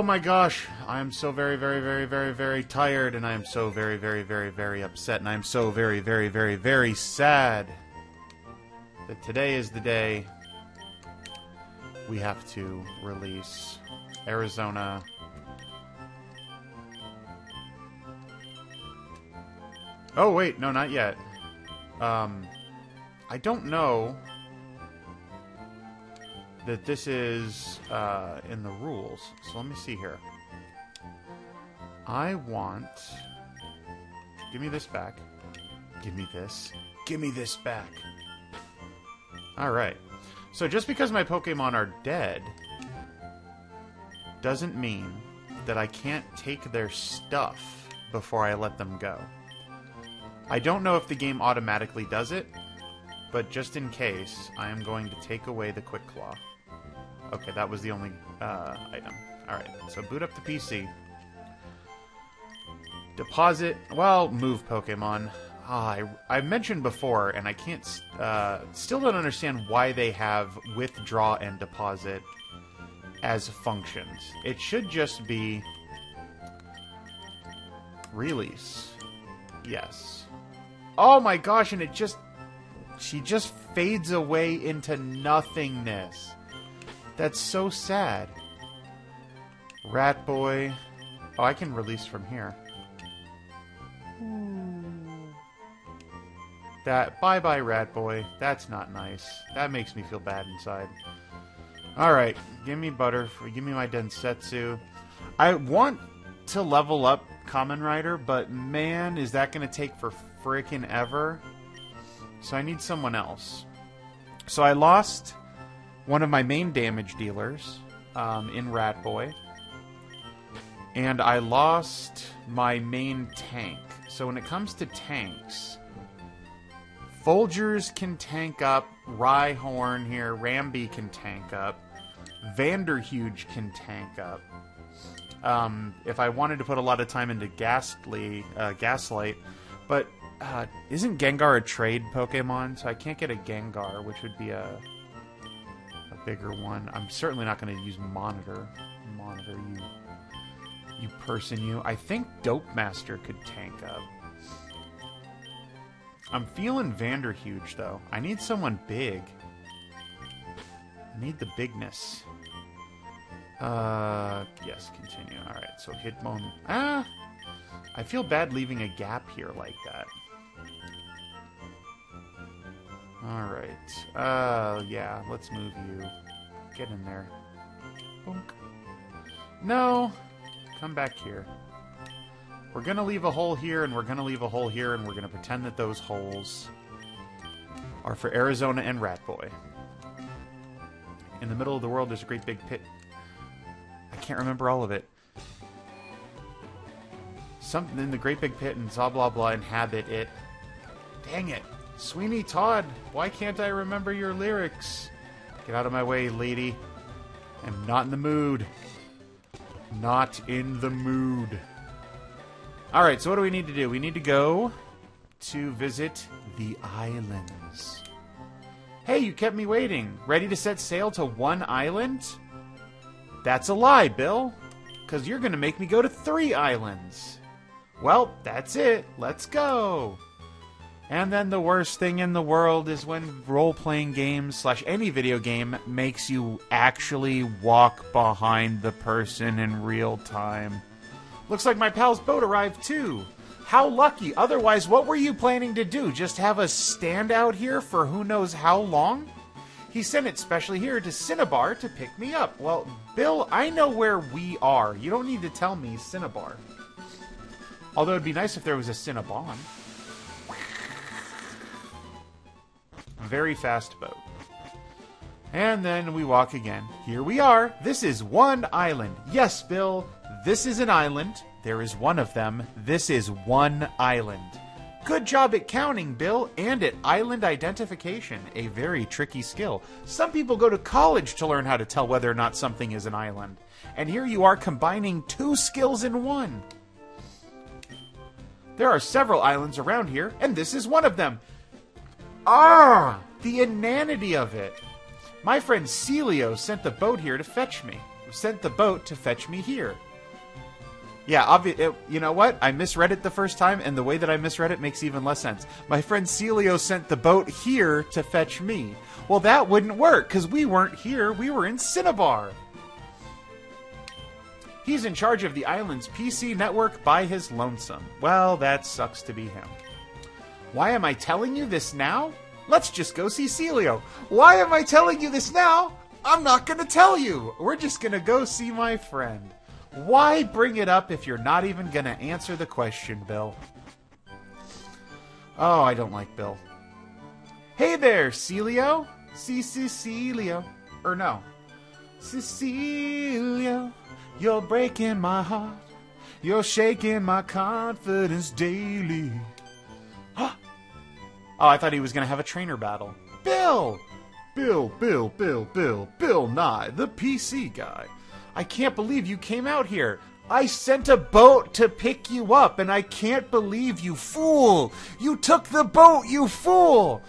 Oh my gosh, I am so very, very, very, very, very tired, and I am so very, very, very, very upset, and I am so very, very, very, very sad that today is the day we have to release Arizona. Oh wait, no, not yet. I don't know that this is in the rules. So let me see here. I want... Give me this back. Give me this. Give me this back. Alright. So just because my Pokemon are dead doesn't mean that I can't take their stuff before I let them go. I don't know if the game automatically does it, but just in case, I am going to take away the Quick Claw. Okay, that was the only item. Alright, so boot up the PC. Deposit, well, move Pokemon. I mentioned before, and I can't, still don't understand why they have withdraw and deposit as functions. It should just be release. Yes. Oh my gosh, and it just, she just fades away into nothingness. That's so sad. Rat Boy. Oh, I can release from here. That, bye-bye, Rat Boy. That's not nice. That makes me feel bad inside. Alright, give me Butterfree. Give me my Densetsu. I want to level up Kamen Rider, but man, is that going to take for frickin' ever. So I need someone else. So I lost one of my main damage dealers in Rat Boy. And I lost my main tank. So when it comes to tanks, Folgers can tank up, Rhyhorn here, Rambi can tank up, Vanderhuge can tank up. If I wanted to put a lot of time into Gaslight, but isn't Gengar a trade Pokemon? So I can't get a Gengar, which would be a bigger one. I'm certainly not going to use Monitor. Monitor, you person, you. I think Dope Master could tank up. I'm feeling Vanderhuge, though. I need someone big. I need the bigness. Yes, continue. Alright, so Hitmon. I feel bad leaving a gap here like that. Alright. Yeah, let's move you. Get in there. Boink. No! Come back here. We're gonna leave a hole here, and we're gonna leave a hole here, and we're gonna pretend that those holes are for Arizona and Rat Boy. In the middle of the world, there's a great big pit. I can't remember all of it. Something in the great big pit, and blah blah blah, inhabit it. Dang it. Sweeney Todd, why can't I remember your lyrics? Get out of my way, lady. I'm not in the mood. Not in the mood. Alright, so what do we need to do? We need to go to visit the islands. Hey, you kept me waiting. Ready to set sail to one island? That's a lie, Bill. Because you're going to make me go to 3 islands. Well, that's it. Let's go. And then the worst thing in the world is when role-playing games / any video game makes you actually walk behind the person in real time. Looks like my pal's boat arrived too. How lucky. Otherwise, what were you planning to do? Just have us stand out here for who knows how long? He sent it specially here to Cinnabar to pick me up. Well, Bill, I know where we are. You don't need to tell me Cinnabar. Although it'd be nice if there was a Cinnabon. Very fast boat. And then we walk again. Here we are. This is one island. Yes, Bill, this is an island. There is one of them. This is one island. Good job at counting, Bill, and at island identification, a very tricky skill. Some people go to college to learn how to tell whether or not something is an island. And here you are combining 2 skills in one. There are several islands around here, and this is one of them. The inanity of it. My friend Celio sent the boat here to fetch me. sent the boat to fetch me here. Yeah, you know what? I misread it the first time, and the way that I misread it makes even less sense. My friend Celio sent the boat here to fetch me. Well, that wouldn't work, because we weren't here. We were in Cinnabar. He's in charge of the island's PC network by his lonesome. Well, that sucks to be him. Why am I telling you this now? Let's just go see Celio. Why am I telling you this now? I'm not going to tell you. We're just going to go see my friend. Why bring it up if you're not even going to answer the question, Bill? Oh, I don't like Bill. Hey there, Celio. Celio. Or no. Cecilio, you're breaking my heart. You're shaking my confidence daily. Oh, I thought he was going to have a trainer battle. Bill! Bill Nye, the PC guy. I can't believe you came out here. I sent a boat to pick you up, and I can't believe you fool. You took the boat, you fool.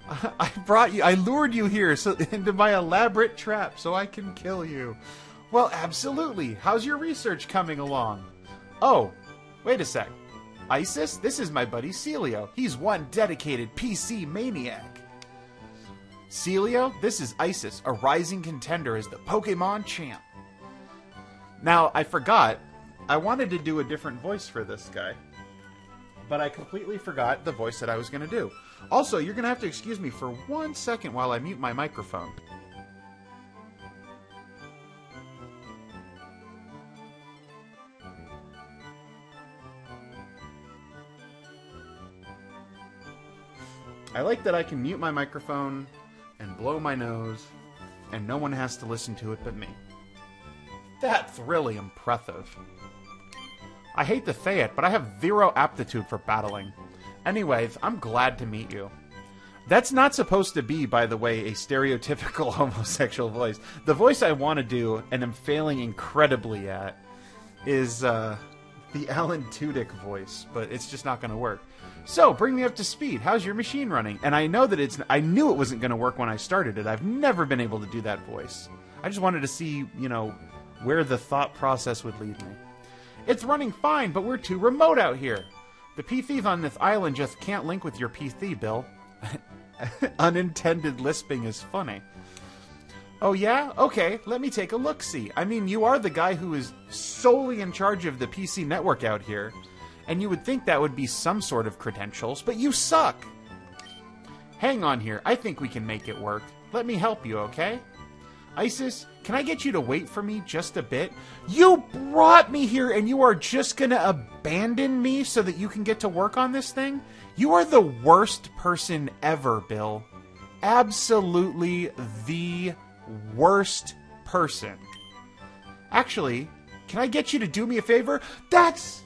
I lured you here into my elaborate trap so I can kill you. Well, absolutely. How's your research coming along? Oh, wait a sec. Isis, this is my buddy Celio. He's one dedicated PC maniac. Celio, this is Isis, a rising contender as the Pokemon champ. Now, I forgot. I wanted to do a different voice for this guy, but I completely forgot the voice that I was going to do. Also, you're going to have to excuse me for 1 second while I mute my microphone. I like that I can mute my microphone and blow my nose, and no one has to listen to it but me. That's really impressive. I hate to say it, but I have zero aptitude for battling. Anyways, I'm glad to meet you. That's not supposed to be, by the way, a stereotypical homosexual voice. The voice I want to do, and am failing incredibly at, is the Alan Tudyk voice, but it's just not going to work. So, bring me up to speed. How's your machine running? And I know that I knew it wasn't going to work when I started it. I've never been able to do that voice. I just wanted to see, where the thought process would lead me. It's running fine, but we're too remote out here. The PCs on this island just can't link with your PC, Bill. Unintended lisping is funny. Oh yeah? Okay, let me take a look-see. I mean, you are the guy who is solely in charge of the PC network out here, and you would think that would be some sort of credentials, but you suck. Hang on here. I think we can make it work. Let me help you, okay? Isis, can I get you to wait for me just a bit? You brought me here and you are just gonna abandon me so that you can get to work on this thing? You are the worst person ever, Bill. Absolutely the worst person. Actually, can I get you to do me a favor? That's...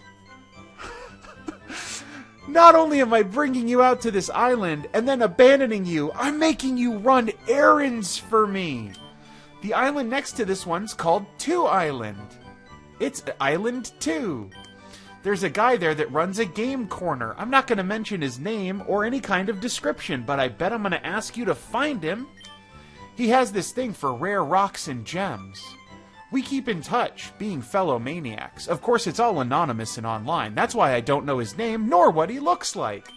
Not only am I bringing you out to this island and then abandoning you, I'm making you run errands for me. The island next to this one's called 2 Island. It's Island 2. There's a guy there that runs a game corner. I'm not going to mention his name or any kind of description, but I bet I'm going to ask you to find him. He has this thing for rare rocks and gems. We keep in touch, being fellow maniacs. Of course, it's all anonymous and online. That's why I don't know his name, nor what he looks like.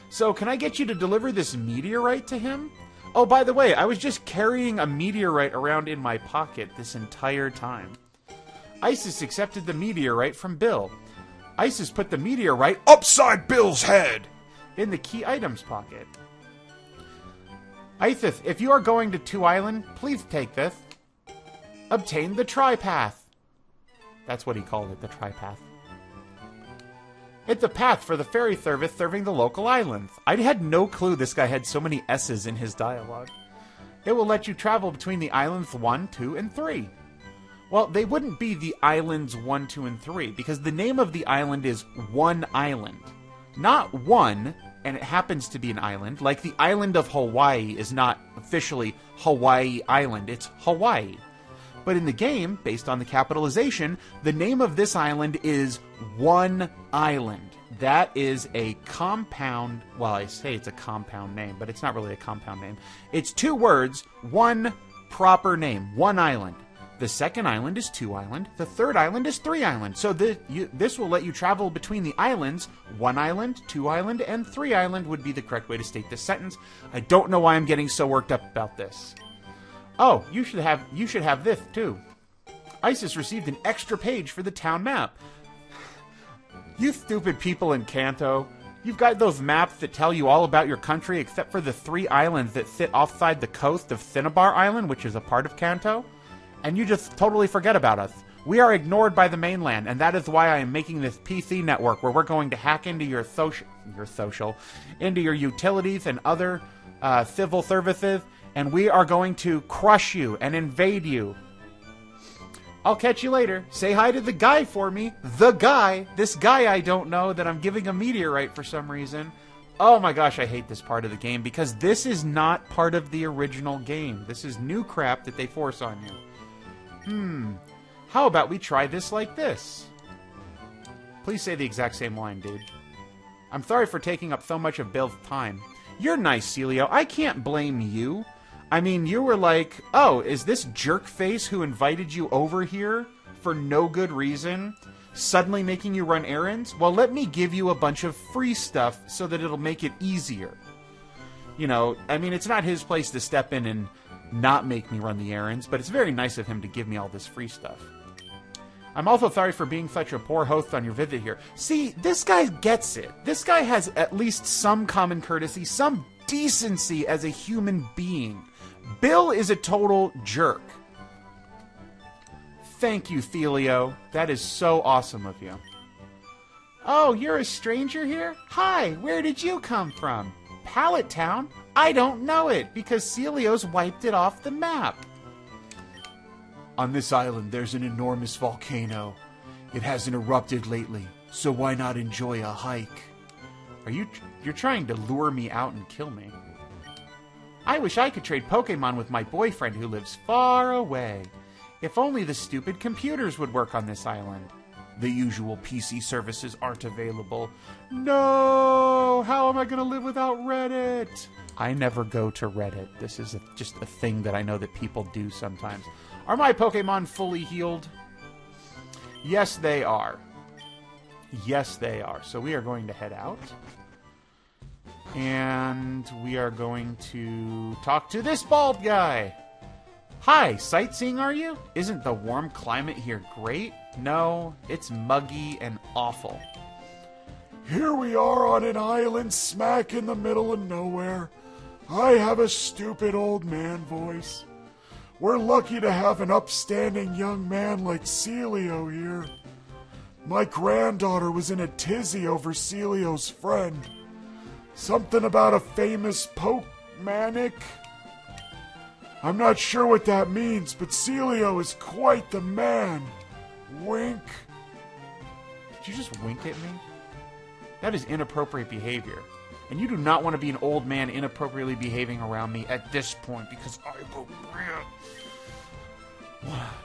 So, can I get you to deliver this meteorite to him? Oh, by the way, I was just carrying a meteorite around in my pocket this entire time. Isis accepted the meteorite from Bill. Isis put the meteorite upside Bill's head in the key items pocket. Isis, if you are going to 2 Island, please take this. Obtain the tripath. That's what he called it, the tripath. It's a path for the ferry service serving the local islands. I had no clue this guy had so many S's in his dialogue. It will let you travel between the islands 1, 2, and 3. Well, they wouldn't be the islands 1, 2, and 3, because the name of the island is One Island. Not one, and it happens to be an island, like the island of Hawaii is not officially Hawaii Island, it's Hawaii. But in the game, based on the capitalization, the name of this island is One Island. That is a compound, well, I say it's a compound name, but it's not really a compound name. It's 2 words, one proper name, One Island. The second island is 2 island. The third island is 3 island. So this will let you travel between the islands. 1 island, 2 island, and 3 island would be the correct way to state this sentence. I don't know why I'm getting so worked up about this. Oh, you should have this too. ISIS received an extra page for the town map. You stupid people in Kanto. You've got those maps that tell you all about your country except for the 3 islands that sit offside the coast of Cinnabar Island, which is a part of Kanto. And you just totally forget about us. We are ignored by the mainland, and that is why I am making this PC network where we're going to hack into your into your utilities and other civil services, and we are going to crush you and invade you. I'll catch you later. Say hi to the guy for me. The guy. This guy I don't know that I'm giving a meteorite for some reason. Oh my gosh, I hate this part of the game because this is not part of the original game. This is new crap that they force on you. How about we try this like this? Please say the exact same line, dude. I'm sorry for taking up so much of Bill's time. You're nice, Celio. I can't blame you. I mean, you were like, oh, is this jerk face who invited you over here for no good reason suddenly making you run errands? Well, let me give you a bunch of free stuff so that it'll make it easier. You know, I mean, it's not his place to step in and not make me run the errands, but it's very nice of him to give me all this free stuff. I'm also sorry for being such a poor host on your visit here. See, this guy gets it. This guy has at least some common courtesy, some decency as a human being. Bill is a total jerk. Thank you, Thelio. That is so awesome of you. Oh, you're a stranger here? Hi, where did you come from? Pallet Town? I don't know it, because Celio's wiped it off the map. On this island, there's an enormous volcano. It hasn't erupted lately, so why not enjoy a hike? You're trying to lure me out and kill me. I wish I could trade Pokemon with my boyfriend who lives far away. If only the stupid computers would work on this island. The usual PC services aren't available. No! How am I going to live without Reddit? I never go to Reddit. This is just a thing that I know that people do sometimes. Are my Pokemon fully healed? Yes, they are. Yes, they are. So we are going to head out. And we are going to talk to this bald guy. Hi, sightseeing are you? Isn't the warm climate here great? No, it's muggy and awful. Here we are on an island smack in the middle of nowhere. I have a stupid old man voice. We're lucky to have an upstanding young man like Celio here. My granddaughter was in a tizzy over Celio's friend. Something about a famous Pokemanic. I'm not sure what that means, but Celio is quite the man. Wink. Did you just wink at me? That is inappropriate behavior. And you do not want to be an old man inappropriately behaving around me at this point, because I will...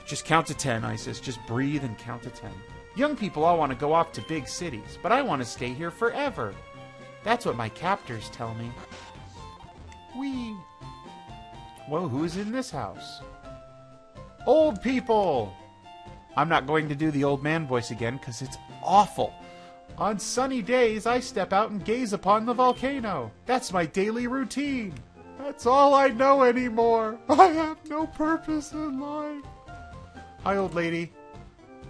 Just count to 10, Isis. Just breathe and count to 10. Young people all want to go off to big cities, but I want to stay here forever. That's what my captors tell me. Whee! Well, who's in this house? Old people! I'm not going to do the old man voice again, because it's awful. On sunny days, I step out and gaze upon the volcano. That's my daily routine. That's all I know anymore. I have no purpose in life. Hi, old lady.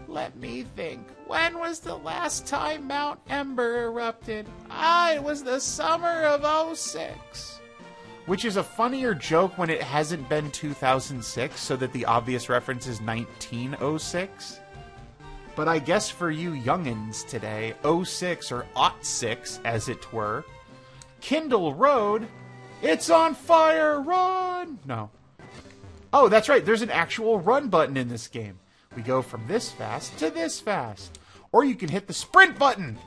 Let me think. When was the last time Mount Ember erupted? It was the summer of '06. Which is a funnier joke when it hasn't been 2006, so that the obvious reference is 1906. But I guess for you youngins today, 06 or '06, as it were, Kindle Road, it's on fire, run! No. Oh, that's right, there's an actual run button in this game. We go from this fast to this fast. Or you can hit the sprint button.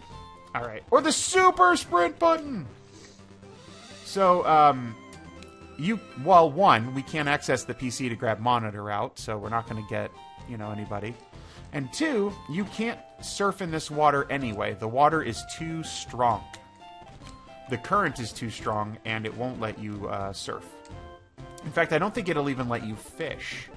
All right. Or the super sprint button. So, one, we can't access the PC to grab monitor out, so we're not going to get, anybody. And two, you can't surf in this water anyway. The water is too strong. The current is too strong, and it won't let you surf. In fact, I don't think it'll even let you fish.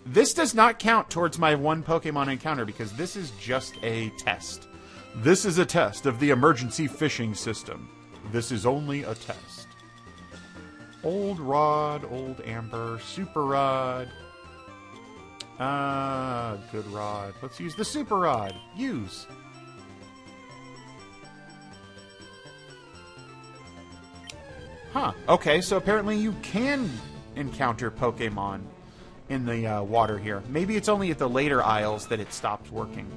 This does not count towards my one Pokemon encounter because this is just a test. This is a test of the emergency fishing system. This is only a test. Old Rod, Old Amber, Super Rod. Good Rod. Let's use the Super Rod. Use. Huh. Okay, so apparently you can encounter Pokemon in the water here. Maybe it's only at the later isles that it stopped working.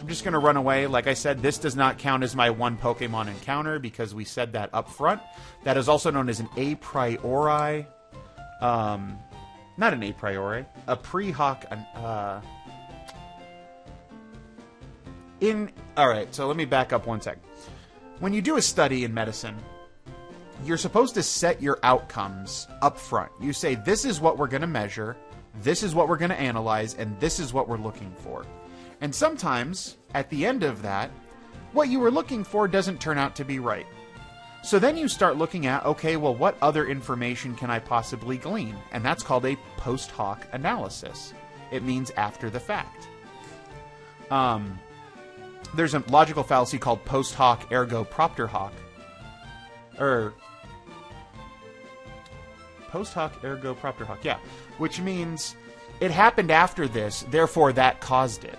I'm just going to run away. Like I said, this does not count as my one Pokemon encounter because we said that up front. That is also known as an a priori. Not an a priori. A pre-hoc. Alright, so let me back up one sec. When you do a study in medicine, you're supposed to set your outcomes up front. You say, this is what we're going to measure, this is what we're going to analyze, and this is what we're looking for. And sometimes, at the end of that, what you were looking for doesn't turn out to be right. So then you start looking at, okay, well, what other information can I possibly glean? And that's called a post hoc analysis. It means after the fact. There's a logical fallacy called post hoc ergo propter hoc. Post hoc ergo propter hoc, yeah. Which means it happened after this, therefore that caused it.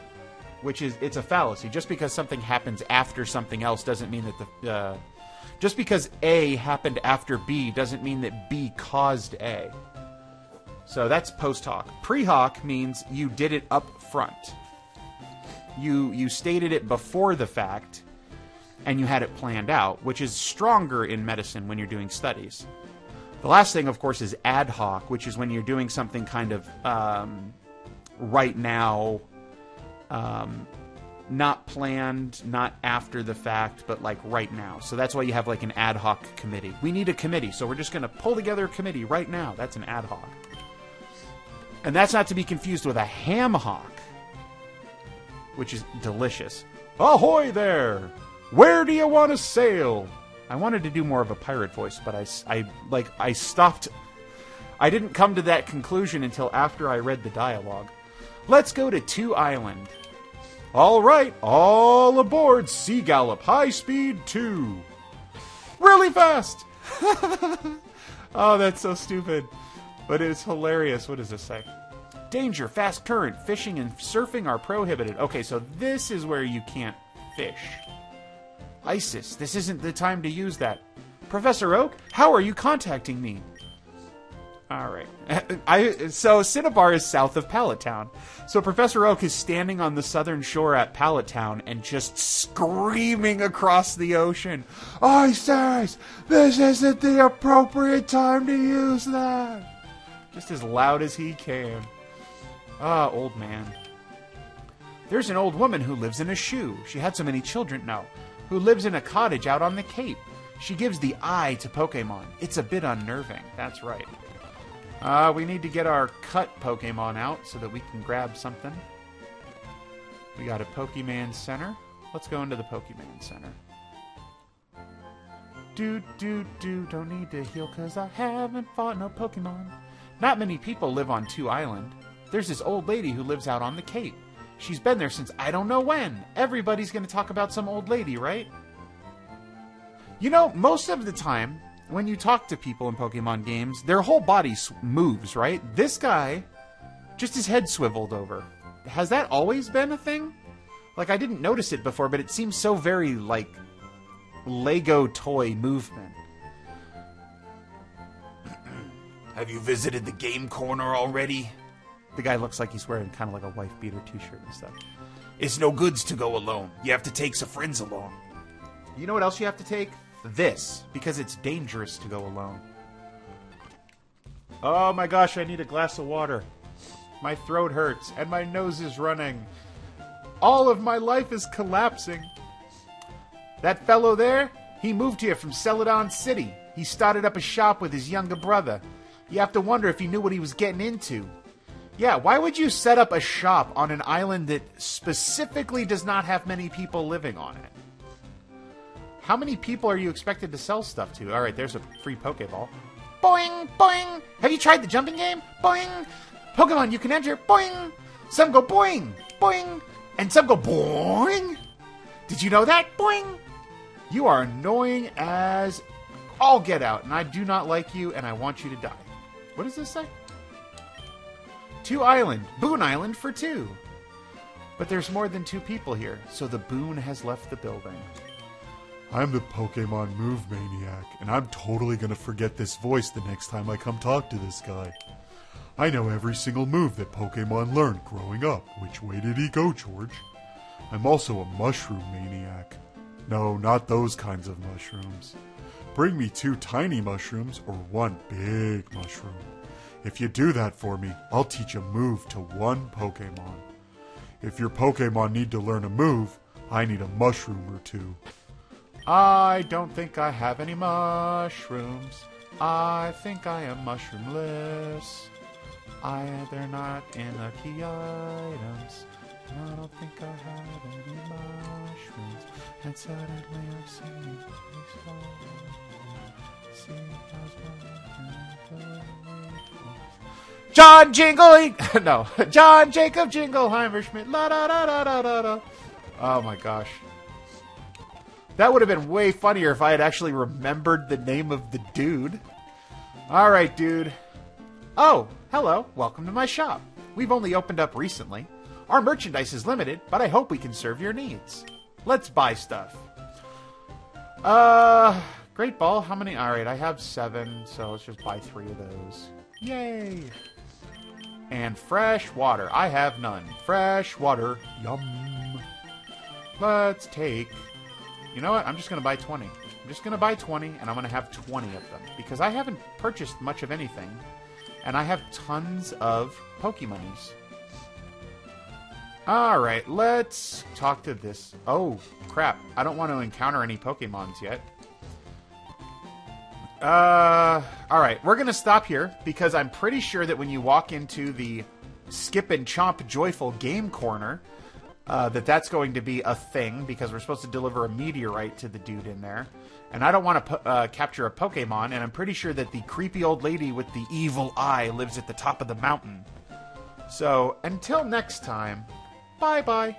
It's a fallacy. Just because something happens after something else doesn't mean that just because A happened after B doesn't mean that B caused A. So that's post hoc. Pre hoc means you did it up front. You stated it before the fact, and you had it planned out, which is stronger in medicine when you're doing studies. The last thing, of course, is ad hoc, which is when you're doing something kind of right now, not planned, not after the fact, but like right now. So that's why you have like an ad hoc committee. We need a committee, so we're just going to pull together a committee right now. That's an ad hoc. And that's not to be confused with a ham hoc, which is delicious. Ahoy there! Where do you want to sail? I wanted to do more of a pirate voice, but I stopped. I didn't come to that conclusion until after I read the dialogue. Let's go to 2 Island. All right, all aboard Sea Gallop High Speed 2. Really fast! Oh, that's so stupid. But it's hilarious. What does this say? Danger, fast current, fishing and surfing are prohibited. Okay, so this is where you can't fish. ISIS, this isn't the time to use that. Professor Oak, how are you contacting me? Alright. So Cinnabar is south of Pallet Town. So Professor Oak is standing on the southern shore at Pallet Town and just screaming across the ocean. ISIS, this isn't the appropriate time to use that. Just as loud as he can. Ah, old man. There's an old woman who lives in a shoe. She had so many children, no. Who lives in a cottage out on the Cape. She gives the eye to Pokemon. It's a bit unnerving. That's right. We need to get our cut Pokemon out so that we can grab something. We got a Pokemon Center. Let's go into the Pokemon Center. Don't need to heal because I haven't fought no Pokemon. Not many people live on 2 Island. There's this old lady who lives out on the Cape. She's been there since I don't know when. Everybody's going to talk about some old lady, right? You know, most of the time, when you talk to people in Pokemon games, their whole body moves, right? This guy, just his head swiveled over. Has that always been a thing? Like, I didn't notice it before, but it seems so very, like, Lego toy movement. Have you visited the game corner already? The guy looks like he's wearing kind of like a wife-beater t-shirt and stuff. It's no goods to go alone. You have to take some friends along. You know what else you have to take? This, because it's dangerous to go alone. Oh my gosh, I need a glass of water. My throat hurts, and my nose is running. All of my life is collapsing. That fellow there, he moved here from Celadon City. He started up a shop with his younger brother. You have to wonder if he knew what he was getting into. Yeah, why would you set up a shop on an island that specifically does not have many people living on it? How many people are you expected to sell stuff to? Alright, there's a free Pokeball. Boing! Boing! Have you tried the jumping game? Boing! Pokemon you can enter, boing! Some go boing, boing, and some go boing! Did you know that? Boing! You are annoying as all get out, and I do not like you, and I want you to die. What does this say? 2 Island. Boon Island for 2. But there's more than 2 people here, so the Boon has left the building. I'm the Pokemon Move Maniac, and I'm totally gonna forget this voice the next time I come talk to this guy. I know every single move that Pokemon learned growing up. Which way did he go, George? I'm also a Mushroom Maniac. No, not those kinds of mushrooms. Bring me 2 tiny mushrooms or 1 big mushroom. If you do that for me, I'll teach a move to 1 Pokemon. If your Pokemon need to learn a move, I need a mushroom or 2. I don't think I have any mushrooms. I think I am mushroomless. They're not in the key items. I don't think I have any mushrooms. And suddenly I'm seeing John Jingle, no, John Jacob Jingleheimer Schmidt, la da da da da da da. Oh my gosh. That would have been way funnier if I had actually remembered the name of the dude. Alright, dude. Oh, hello. Welcome to my shop. We've only opened up recently. Our merchandise is limited, but I hope we can serve your needs. Let's buy stuff. Great ball. How many? Alright, I have 7, so let's just buy 3 of those. Yay! And fresh water. I have none. Fresh water. Yum. Let's take... You know what? I'm just going to buy 20. I'm just going to buy 20, and I'm going to have 20 of them. Because I haven't purchased much of anything. And I have tons of Pokemonies. Alright, let's talk to this. Oh, crap. I don't want to encounter any Pokemons yet. Alright, we're going to stop here. Because I'm pretty sure that when you walk into the Skip and Chomp Joyful Game Corner... that's going to be a thing, because we're supposed to deliver a meteorite to the dude in there. And I don't want to capture a Pokemon, and I'm pretty sure that the creepy old lady with the evil eye lives at the top of the mountain. So, until next time, bye-bye.